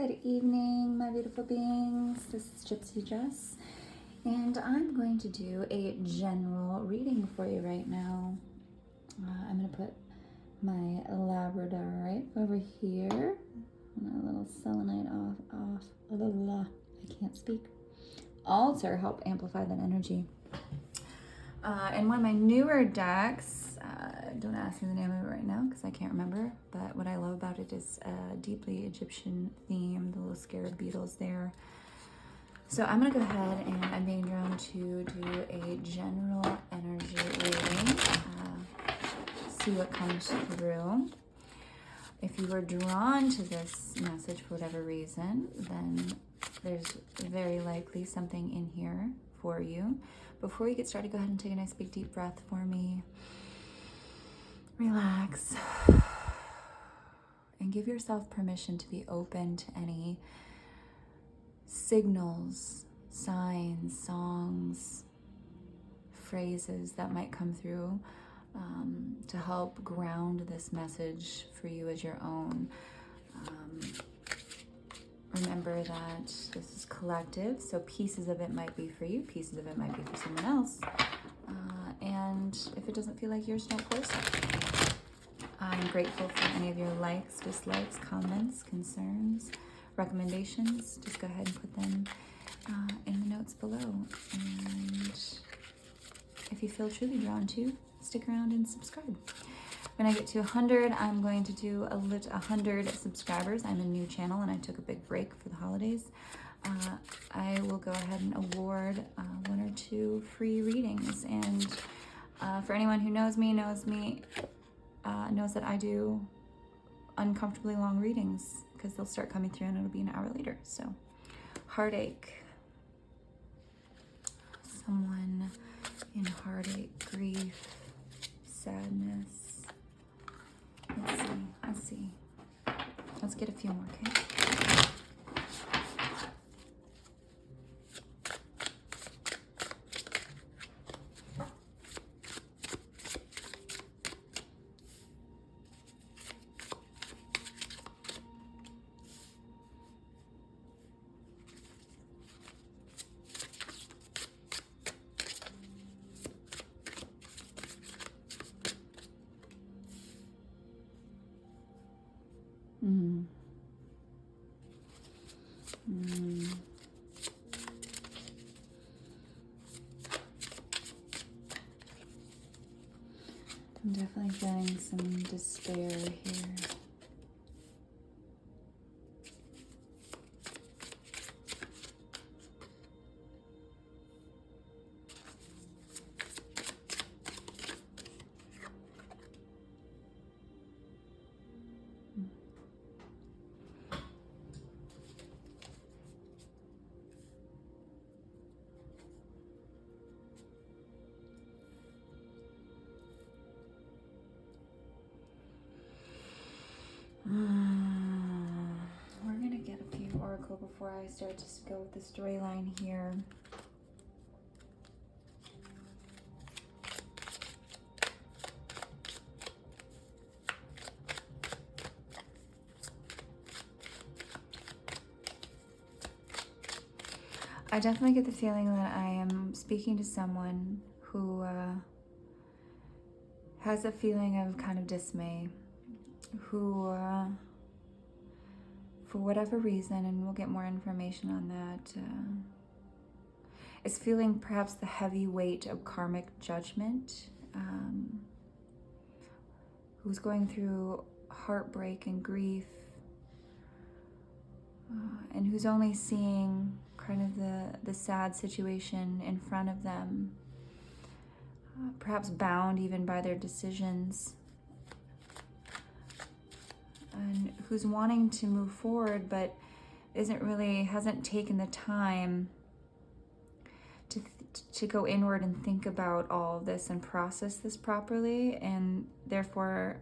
Good evening, my beautiful beings. This is Gypsy Jess, and I'm going to do a general reading for you right now. I'm going to put my Labrador right over here. And a little selenite off. I can't speak. Altar help amplify that energy. And one of my newer decks, don't ask me the name of it right now because I can't remember, but what I love about it is a deeply Egyptian theme, the little scarab beetles there. So I'm going to go ahead and I'm being drawn to do a general energy reading, see what comes through. If you were drawn to this message for whatever reason, then there's very likely something in here for you. Before you get started, go ahead and take a nice big deep breath for me. Relax. And give yourself permission to be open to any signals, signs, songs, phrases that might come through to help ground this message for you as your own. Remember that this is collective, so pieces of it might be for you, pieces of it might be for someone else. And if it doesn't feel like yours, don't force it. I'm grateful for any of your likes, dislikes, comments, concerns, recommendations. Just go ahead and put them in the notes below. And if you feel truly drawn to, stick around and subscribe. When I get to 100, I'm going to do 100 subscribers. I'm a new channel and I took a big break for the holidays. I will go ahead and award 1 or 2 free readings. And for anyone who knows me, knows that I do uncomfortably long readings because they'll start coming through and it'll be an hour later. So, heartache. Someone in heartache, grief, sadness. Let's see. Let's get a few more, okay? I'm definitely feeling some despair here. We're going to get a few oracle before I start to go with the storyline here. I definitely get the feeling that I am speaking to someone who has a feeling of kind of dismay, who, for whatever reason, and we'll get more information on that, is feeling perhaps the heavy weight of karmic judgment, who's going through heartbreak and grief, and who's only seeing kind of the sad situation in front of them, perhaps bound even by their decisions, and who's wanting to move forward but hasn't taken the time to go inward and think about all of this and process this properly, and therefore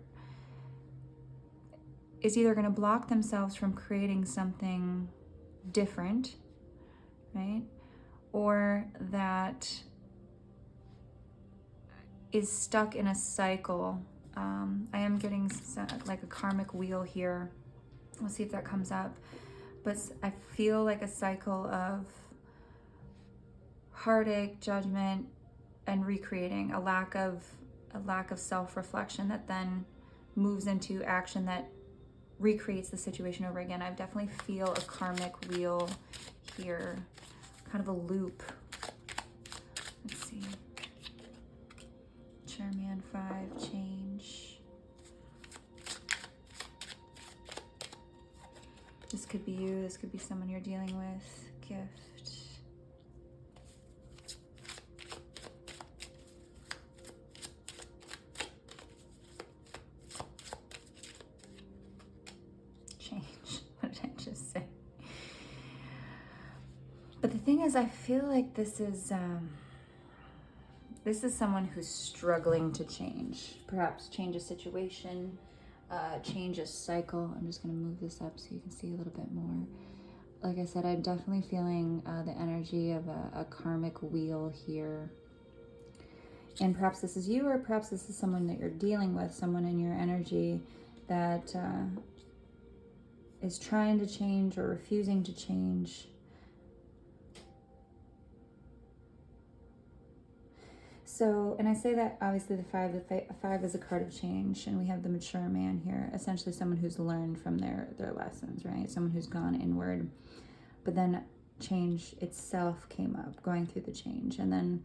is either going to block themselves from creating something different, right? Or that is stuck in a cycle. I am getting like a karmic wheel here. We'll see if that comes up. but I feel like a cycle of heartache, judgment, and recreating, a lack of self-reflection that then moves into action that recreates the situation over again. I definitely feel a karmic wheel here, kind of a loop. Let's see. Chairman 5, change. This could be you, this could be someone you're dealing with. Gift. Change. What did I just say? But the thing is, I feel like this is someone who's struggling to change. Perhaps change a situation, change a cycle. I'm just going to move this up so you can see a little bit more. Like I said, I'm definitely feeling the energy of a karmic wheel here. And perhaps this is you, or perhaps this is someone that you're dealing with, someone in your energy that is trying to change or refusing to change. So, and I say that obviously the five is a card of change, and we have the mature man here, essentially someone who's learned from their lessons, right? Someone who's gone inward, but then change itself came up, going through the change. And then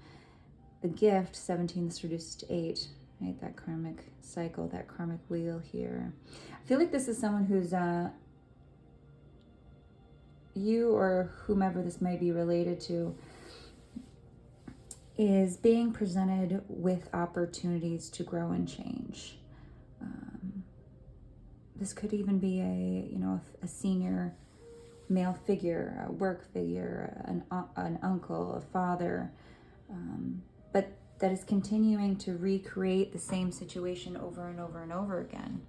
the gift, 17, this reduces to 8, right? That karmic cycle, that karmic wheel here. I feel like this is someone who's, you or whomever this may be related to, is being presented with opportunities to grow and change. This could even be a senior male figure, a work figure, an uncle, a father, but that is continuing to recreate the same situation over and over and over again.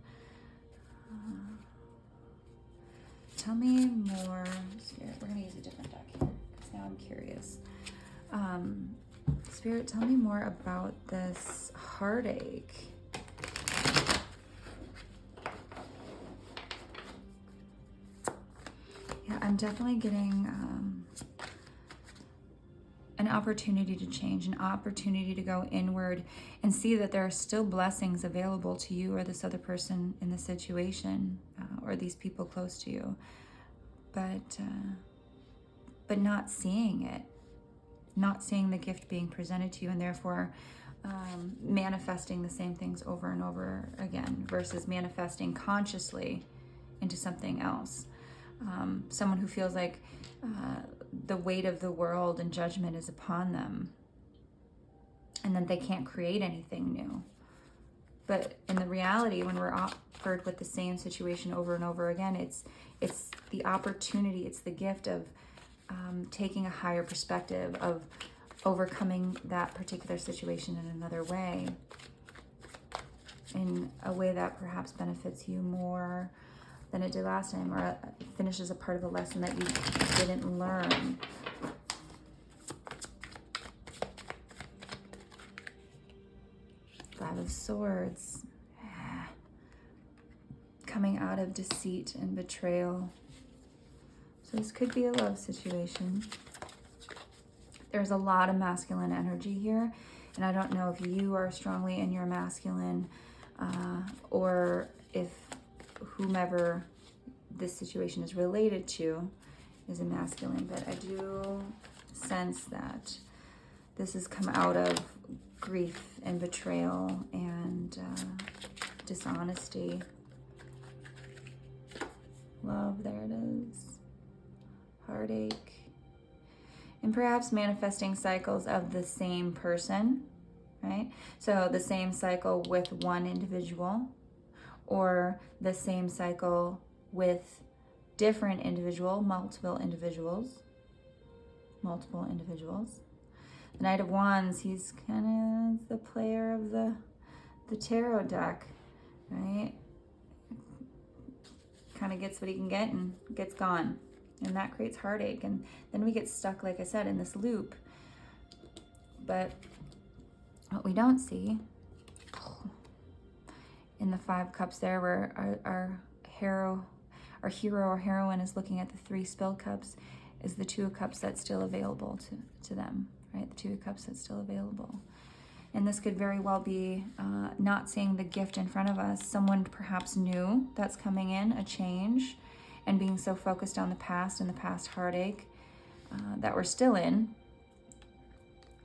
Tell me more, Spirit. We're going to use a different deck here because now I'm curious. Spirit, tell me more about this heartache. Yeah, I'm definitely getting an opportunity to change, an opportunity to go inward and see that there are still blessings available to you or this other person in the situation, or these people close to you, but not seeing it. Not seeing the gift being presented to you, and therefore manifesting the same things over and over again versus manifesting consciously into something else. Someone who feels like the weight of the world and judgment is upon them, and then they can't create anything new. But in the reality, when we're offered with the same situation over and over again, it's the opportunity, it's the gift of taking a higher perspective, of overcoming that particular situation in another way, in a way that perhaps benefits you more than it did last time, or finishes a part of a lesson that you didn't learn. Five of Swords. Coming out of deceit and betrayal. So this could be a love situation. There's a lot of masculine energy here, and I don't know if you are strongly in your masculine, or if whomever this situation is related to is a masculine, but I do sense that this has come out of grief and betrayal and dishonesty. Love, there it is. Heartache. And perhaps manifesting cycles of the same person, right? So the same cycle with one individual, or the same cycle with different individual, multiple individuals. The Knight of Wands, he's kind of the player of the tarot deck, right? Kind of gets what he can get and gets gone. And that creates heartache. And then we get stuck, like I said, in this loop. But what we don't see in the Five Cups there, where our our hero or heroine is looking at the 3 spilled cups, is the 2 of Cups that's still available to them, right? The 2 of Cups that's still available. And this could very well be not seeing the gift in front of us, someone perhaps new that's coming in, a change, and being so focused on the past and the past heartache that we're still in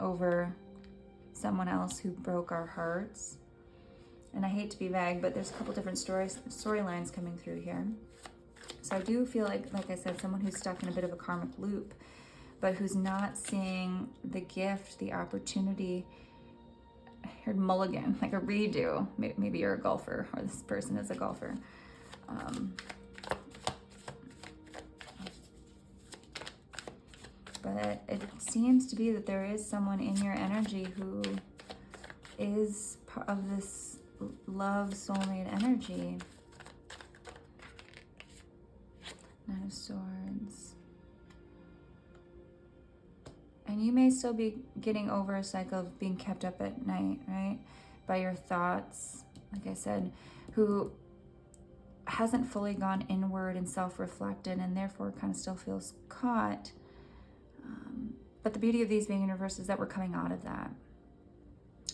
over someone else who broke our hearts. And I hate to be vague, but there's a couple different storylines coming through here. So I do feel like I said, someone who's stuck in a bit of a karmic loop, but who's not seeing the gift, the opportunity. I heard mulligan, like a redo. Maybe you're a golfer, or this person is a golfer. But it seems to be that there is someone in your energy who is part of this love soulmate energy. Nine of Swords. And you may still be getting over a cycle of being kept up at night, right? By your thoughts, like I said, who hasn't fully gone inward and self-reflected and therefore kind of still feels caught. But the beauty of these being in reverse is that we're coming out of that.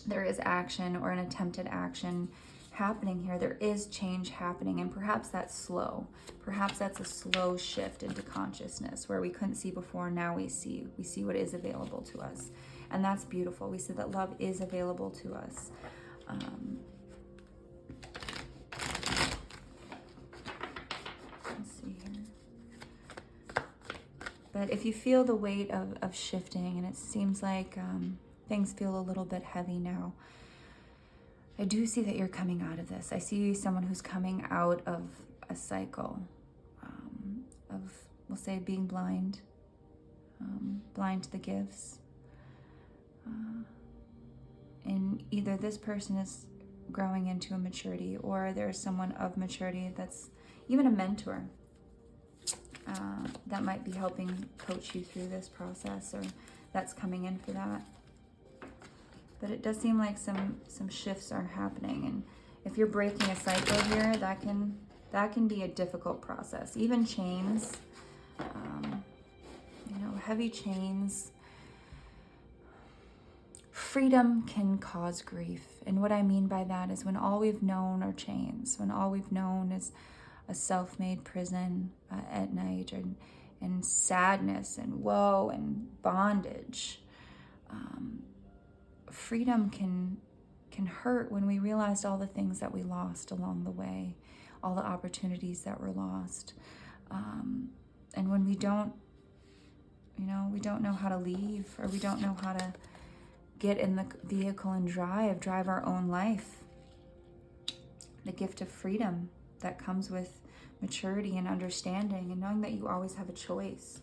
There is action or an attempted action happening here. There is change happening, and perhaps that's slow. Perhaps that's a slow shift into consciousness where we couldn't see before. Now we see what is available to us, and that's beautiful. We see that love is available to us. Let's see here. But if you feel the weight of shifting, and it seems like things feel a little bit heavy now, I do see that you're coming out of this. I see someone who's coming out of a cycle of, we'll say, being blind, blind to the gifts. And either this person is growing into a maturity, or there's someone of maturity that's even a mentor that might be helping coach you through this process, or that's coming in for that. But it does seem like some shifts are happening, and if you're breaking a cycle here, that can be a difficult process. Even chains, heavy chains. Freedom can cause grief, and what I mean by that is when all we've known are chains, when all we've known is a self-made prison at night, and sadness and woe and bondage. Freedom can hurt when we realized all the things that we lost along the way, all the opportunities that were lost. And when we don't know how to leave, or we don't know how to get in the vehicle and drive our own life. The gift of freedom that comes with maturity and understanding, and knowing that you always have a choice.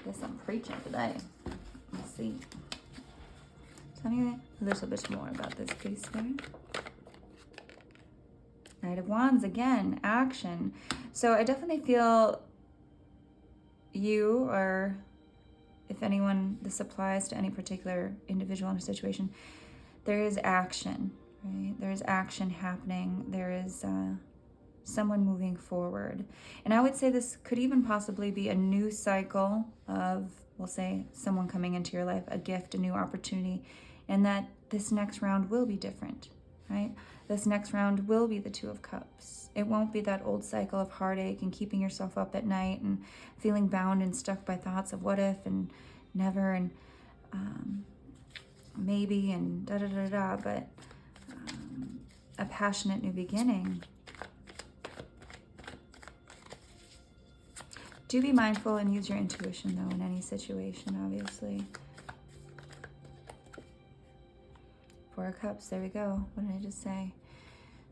Guess I'm preaching today. Let's see. Tell me a little bit more about this piece here. Knight of Wands again, action. So I definitely feel you, or if anyone, this applies to any particular individual in a situation, there is action, right? There is action happening. There is someone moving forward. And I would say this could even possibly be a new cycle of, we'll say, someone coming into your life, a gift, a new opportunity, and that this next round will be different, right? This next round will be the Two of Cups. It won't be that old cycle of heartache and keeping yourself up at night and feeling bound and stuck by thoughts of what if and never and maybe and da-da-da-da, but a passionate new beginning. Do be mindful and use your intuition, though, in any situation, obviously. Four of Cups, there we go. What did I just say?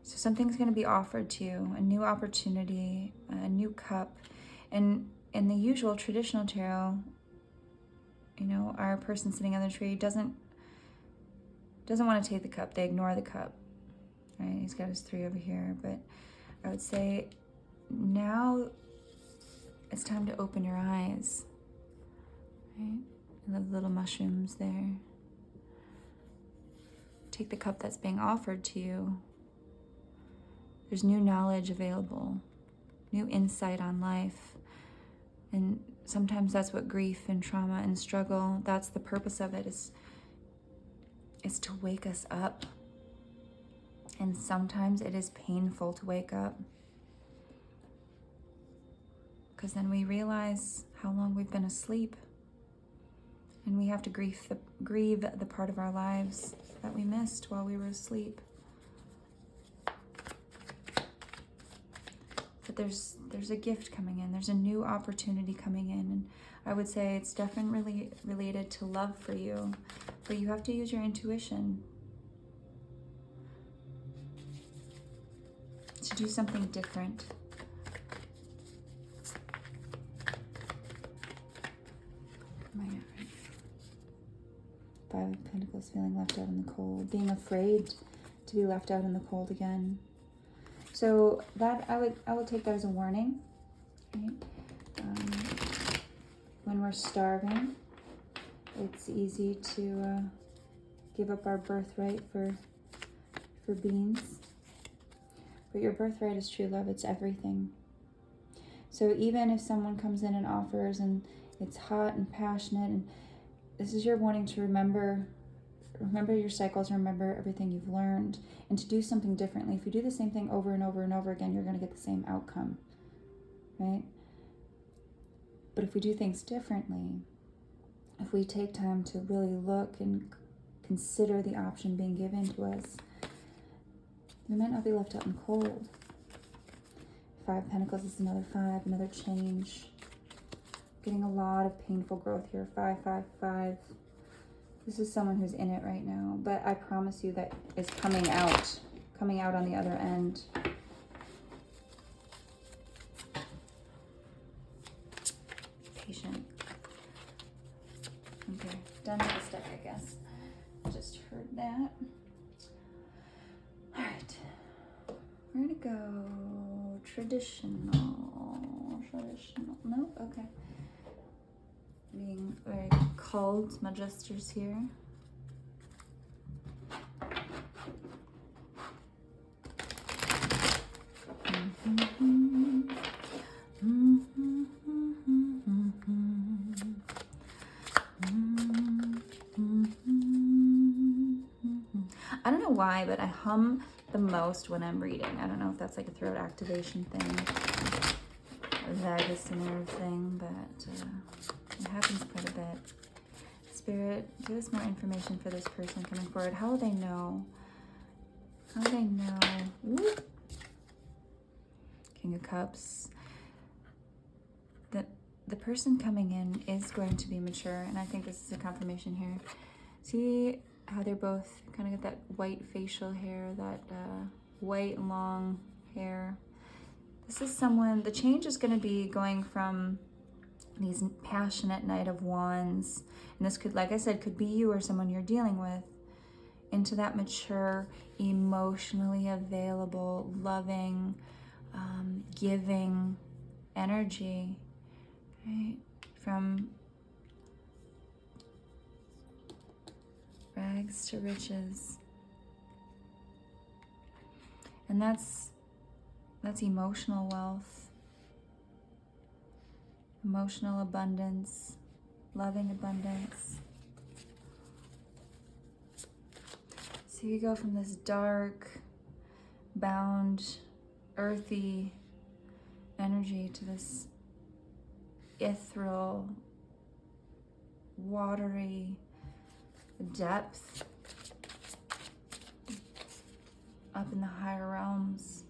So something's going to be offered to you, a new opportunity, a new cup. And in the usual traditional tarot, our person sitting on the tree doesn't want to take the cup. They ignore the cup, right? He's got his 3 over here. But I would say now it's time to open your eyes, right? I love the little mushrooms there. take the cup that's being offered to you, there's new knowledge available, new insight on life. And sometimes that's what grief and trauma and struggle, that's the purpose of it, is to wake us up. And sometimes it is painful to wake up, because then we realize how long we've been asleep, and we have to grieve the part of our lives that we missed while we were asleep. But there's a gift coming in. There's a new opportunity coming in. And I would say it's definitely related to love for you. But you have to use your intuition to do something different. Am I at right? Five of Pentacles, feeling left out in the cold. Being afraid to be left out in the cold again. So that I would take that as a warning, right? When we're starving, it's easy to give up our birthright for beans. But your birthright is true love. It's everything. So even if someone comes in and offers and it's hot and passionate, and this is your warning to remember your cycles, remember everything you've learned, and to do something differently. If you do the same thing over and over and over again, you're going to get the same outcome, right? But if we do things differently, if we take time to really look and consider the option being given to us, we might not be left out in the cold. Five of Pentacles is another five, another change. Getting a lot of painful growth here. 5, 5, 5. This is someone who's in it right now, but I promise you that is coming out on the other end. Patient. Okay, done with this deck, I guess. Just heard that. All right, we're gonna go traditional. Nope, okay. Being very cold, my gestures here. I don't know why, but I hum the most when I'm reading. I don't know if that's like a throat activation thing, a vagus nerve thing, but it happens quite a bit. Spirit, give us more information for this person coming forward. How will they know? How will they know? Whoop. King of Cups. The person coming in is going to be mature, and I think this is a confirmation here. See how they're both kind of got that white facial hair, that white long hair. This is someone, the change is going to be going from these passionate Knight of Wands, and this could, like I said, could be you or someone you're dealing with, into that mature, emotionally available, loving, giving energy, right? From rags to riches. And that's emotional wealth, emotional abundance, loving abundance. So you go from this dark, bound, earthy energy to this ethereal, watery depth up in the higher realms.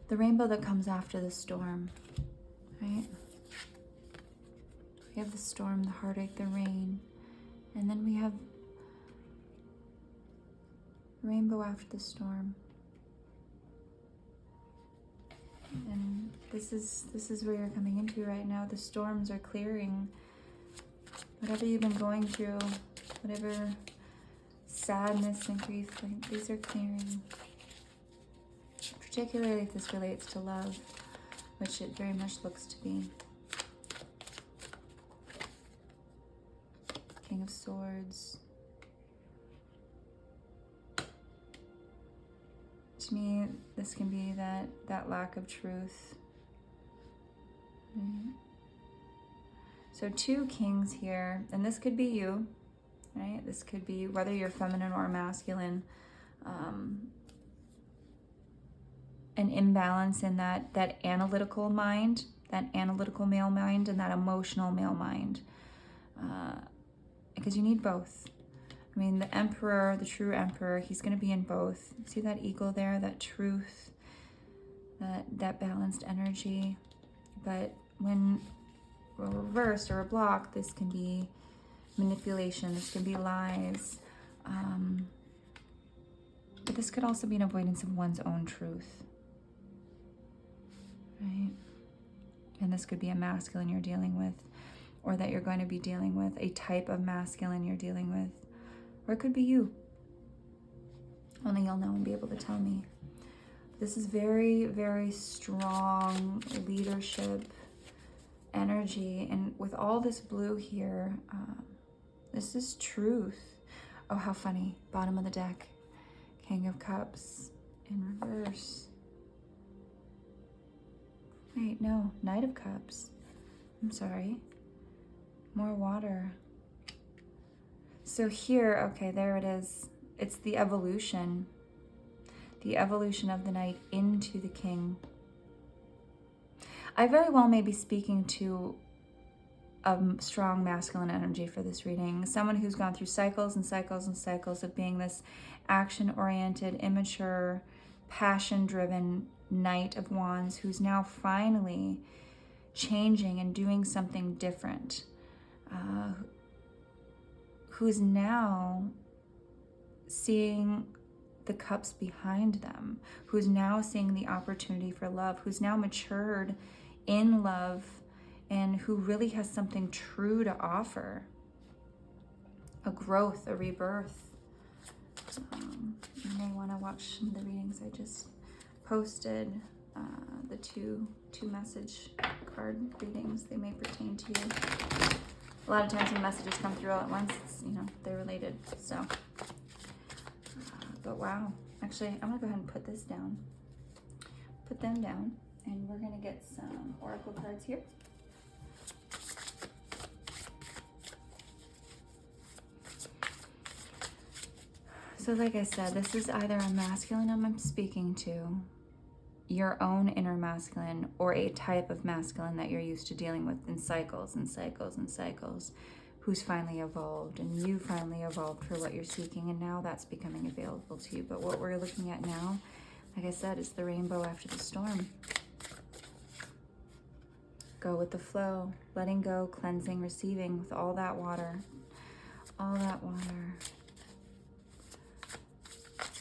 The rainbow that comes after the storm, right? We have the storm, the heartache, the rain, and then we have rainbow after the storm. And this is where you're coming into right now. The storms are clearing. Whatever you've been going through, whatever sadness and grief, these are clearing. Particularly if this relates to love, which it very much looks to be. King of Swords. To me, this can be that lack of truth. Right? So 2 kings here, and this could be you, right? This could be whether you're feminine or masculine. An imbalance in that analytical mind, that analytical male mind, and that emotional male mind. Because you need both. I mean, the emperor, the true emperor, he's going to be in both. See that eagle there, that truth, that balanced energy. But when we're reversed or a block, this can be manipulation, this can be lies. But this could also be an avoidance of one's own truth. Right? And this could be a masculine you're dealing with, or that you're going to be dealing with, a type of masculine you're dealing with. Or it could be you. Only you'll know and be able to tell me. This is very, very strong leadership energy. And with all this blue here, this is truth. Oh, how funny. Bottom of the deck. King of Cups in reverse. Wait, no. Knight of Cups. I'm sorry. More water. So here, okay, there it is. It's the evolution. The evolution of the Knight into the King. I very well may be speaking to a strong masculine energy for this reading. Someone who's gone through cycles and cycles and cycles of being this action-oriented, immature, passion-driven Knight of Wands who's now finally changing and doing something different. Who's now seeing the cups behind them, who's now seeing the opportunity for love, who's now matured in love, and who really has something true to offer. A growth, a rebirth. You may want to watch the readings I just posted, the two message card readings. They may pertain to you. A lot of times when messages come through all at once, it's, they're related. So, but wow. Actually, I'm gonna go ahead and put this down. Put them down, and we're gonna get some oracle cards here. So like I said, this is either a masculine I'm speaking to, your own inner masculine, or a type of masculine that you're used to dealing with in cycles and cycles and cycles, who's finally evolved, and you finally evolved for what you're seeking, and now that's becoming available to you. But what we're looking at now, like I said, is the rainbow after the storm. Go with the flow, letting go, cleansing, receiving with all that water, all that water.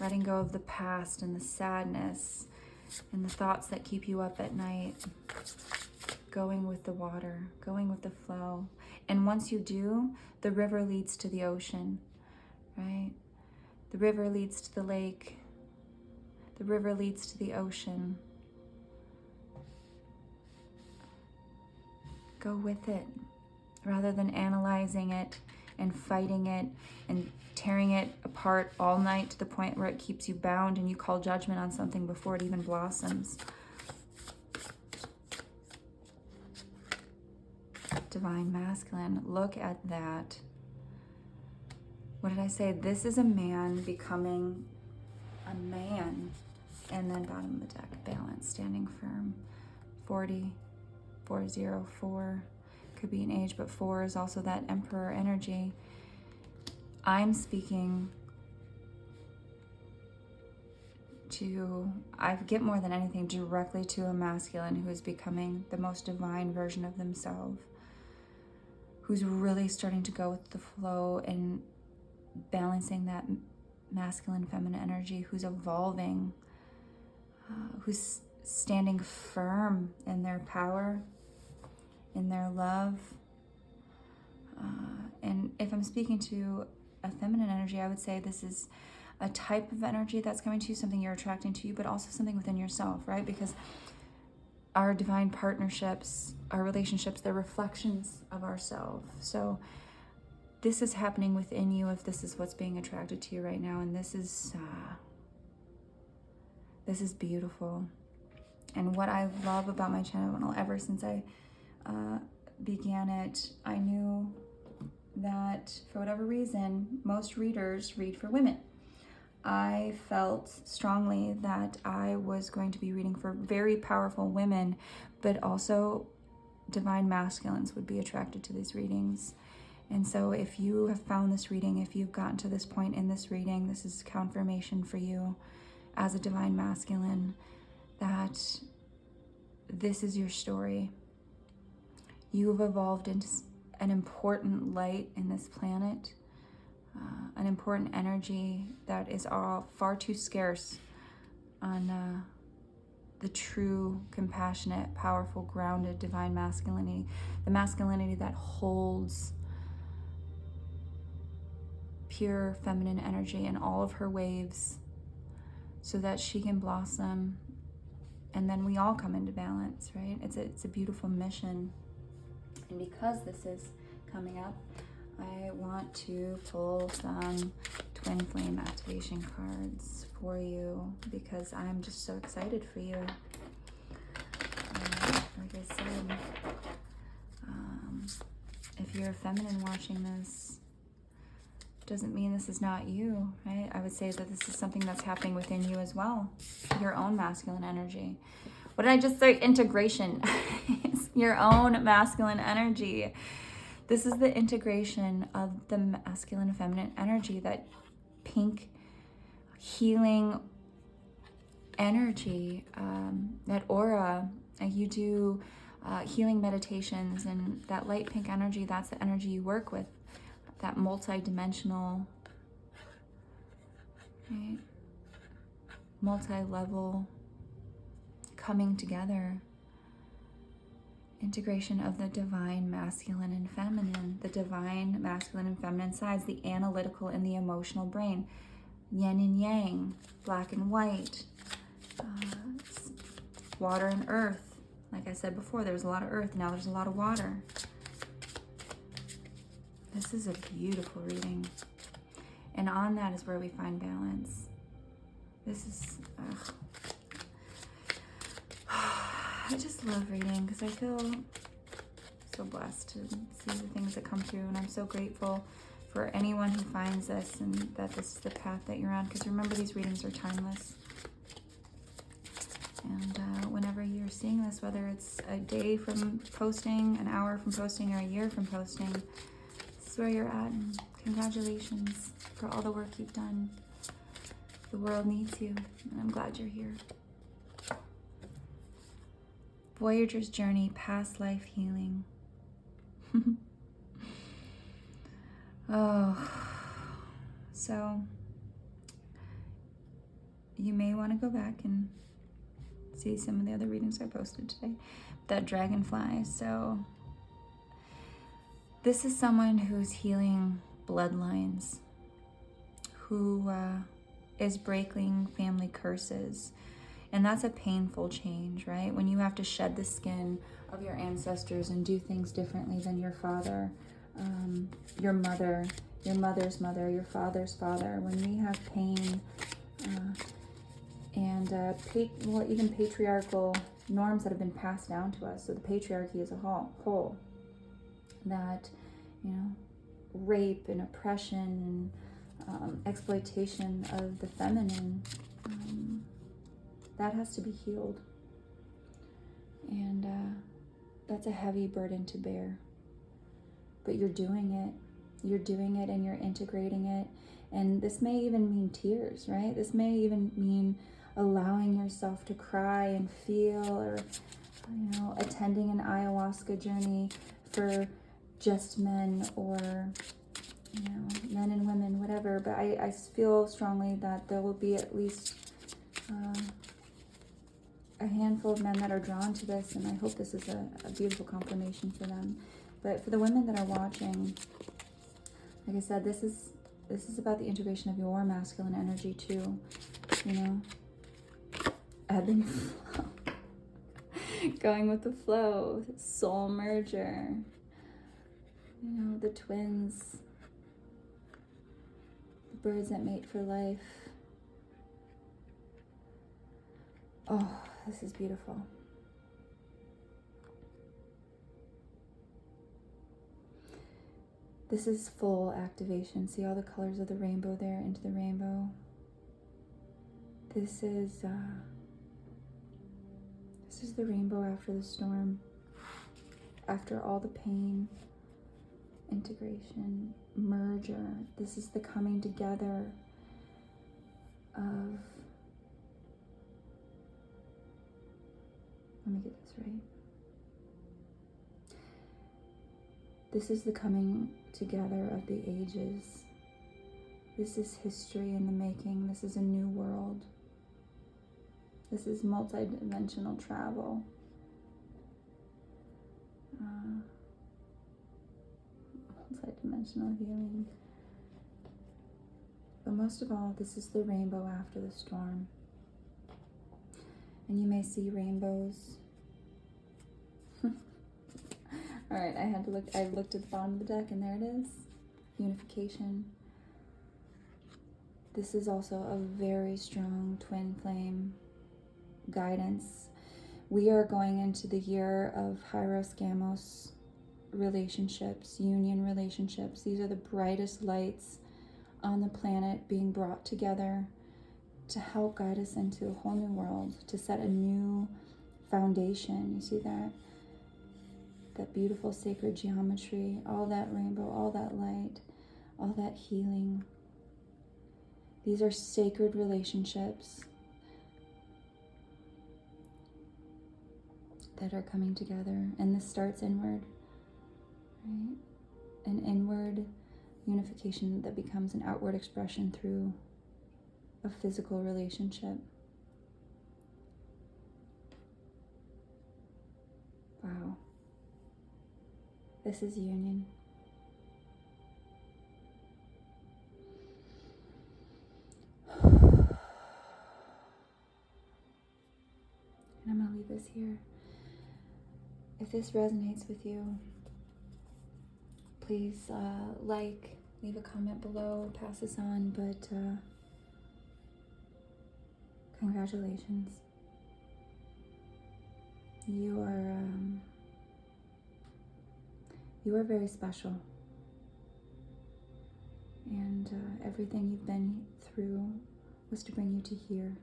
Letting go of the past and the sadness and the thoughts that keep you up at night. Going with the water, going with the flow. And once you do, the river leads to the ocean, right? The river leads to the lake. The river leads to the ocean. Go with it rather than analyzing it and fighting it and tearing it apart all night to the point where it keeps you bound and you call judgment on something before it even blossoms. Divine masculine, look at that. What did I say? This is a man becoming a man. And then bottom of the deck, balance, standing firm. 40, 404. Could be an age, but 4 is also that emperor energy. I'm speaking to, I get more than anything, directly to a masculine who is becoming the most divine version of themselves, who's really starting to go with the flow and balancing that masculine, feminine energy, who's evolving, who's standing firm in their power, in their love. And if I'm speaking to a feminine energy, I would say this is a type of energy that's coming to you, something you're attracting to you, but also something within yourself, right? Because our divine partnerships, our relationships, they're reflections of ourselves. So this is happening within you if this is what's being attracted to you right now. And this is This is beautiful. And what I love about my channel, ever since I began it, I knew that for whatever reason, most readers read for women. I felt strongly that I was going to be reading for very powerful women, but also divine masculines would be attracted to these readings. And so if you have found this reading, if you've gotten to this point in this reading, this is confirmation for you as a divine masculine that this is your story. You've evolved into an important light in this planet, an important energy that is far too scarce on the true, compassionate, powerful, grounded, divine masculinity, the masculinity that holds pure feminine energy in all of her waves so that she can blossom, and then we all come into balance, right? It's a beautiful mission. And because this is coming up, I want to pull some twin flame activation cards for you because I'm just so excited for you. Like I said, if you're a feminine watching this, doesn't mean this is not you, right? I would say that this is something that's happening within you as well, your own masculine energy. What did I just say? Integration. It's your own masculine energy. This is the integration of the masculine and feminine energy, that pink healing energy, that aura. You do healing meditations, and that light pink energy, that's the energy you work with, that multi-dimensional, right? Multi-level coming together. Integration of the divine masculine and feminine, the divine masculine and feminine sides, the analytical and the emotional brain, yin and yang, black and white, water and earth. Like I said before, there's a lot of earth, now there's a lot of water. This is a beautiful reading. And on that is where we find balance. This is, I just love reading because I feel so blessed to see the things that come through, and I'm so grateful for anyone who finds this and that this is the path that you're on, because remember, these readings are timeless. And whenever you're seeing this, whether it's a day from posting, an hour from posting, or a year from posting, this is where you're at, and congratulations for all the work you've done. The world needs you, and I'm glad you're here. Voyager's journey, past life healing. Oh, so you may want to go back and see some of the other readings I posted today. That dragonfly. So this is someone who's healing bloodlines, who is breaking family curses. And that's a painful change, right? When you have to shed the skin of your ancestors and do things differently than your father, your mother, your mother's mother, your father's father. When we have pain and even patriarchal norms that have been passed down to us. So the patriarchy as a whole, that, rape and oppression and exploitation of the feminine, that has to be healed. And that's a heavy burden to bear. But you're doing it. You're doing it and you're integrating it. And this may even mean tears, right? This may even mean allowing yourself to cry and feel, or, attending an ayahuasca journey for just men, or, men and women, whatever. But I feel strongly that there will be at least a handful of men that are drawn to this, and I hope this is a beautiful confirmation for them. But for the women that are watching, like I said, this is about the integration of your masculine energy too. Ebb and flow, going with the flow, soul merger. The twins, the birds that mate for life. Oh, this is beautiful. This is full activation. See all the colors of the rainbow there into the rainbow. This is the rainbow after the storm, after all the pain, integration, merger. This is the coming together of, let me get this right. This is the coming together of the ages. This is history in the making. This is a new world. This is multi-dimensional travel. Multi-dimensional healing. But most of all, this is the rainbow after the storm. And you may see rainbows. All right, I looked at the bottom of the deck and there it is. Unification. This is also a very strong twin flame guidance. We are going into the year of Hieros Gamos relationships, union relationships. These are the brightest lights on the planet being brought together to help guide us into a whole new world, to set a new foundation. You see that? That beautiful sacred geometry, all that rainbow, all that light, all that healing. These are sacred relationships that are coming together, and this starts inward, right? An inward unification that becomes an outward expression through a physical relationship. Wow. This is union. And I'm going to leave this here. If this resonates with you, please leave a comment below, pass this on, but congratulations. You are very special. And everything you've been through was to bring you to here.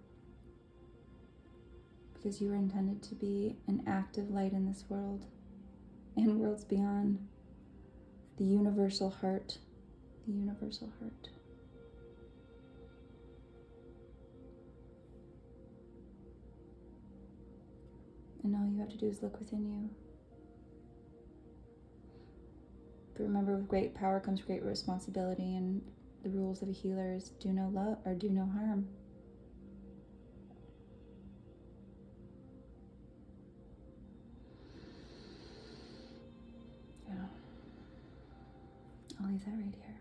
Because you were intended to be an active light in this world and worlds beyond. The universal heart. The universal heart. And all you have to do is look within you. But remember, with great power comes great responsibility, and the rules of a healer is do no love or do no harm. Yeah. I'll leave that right here.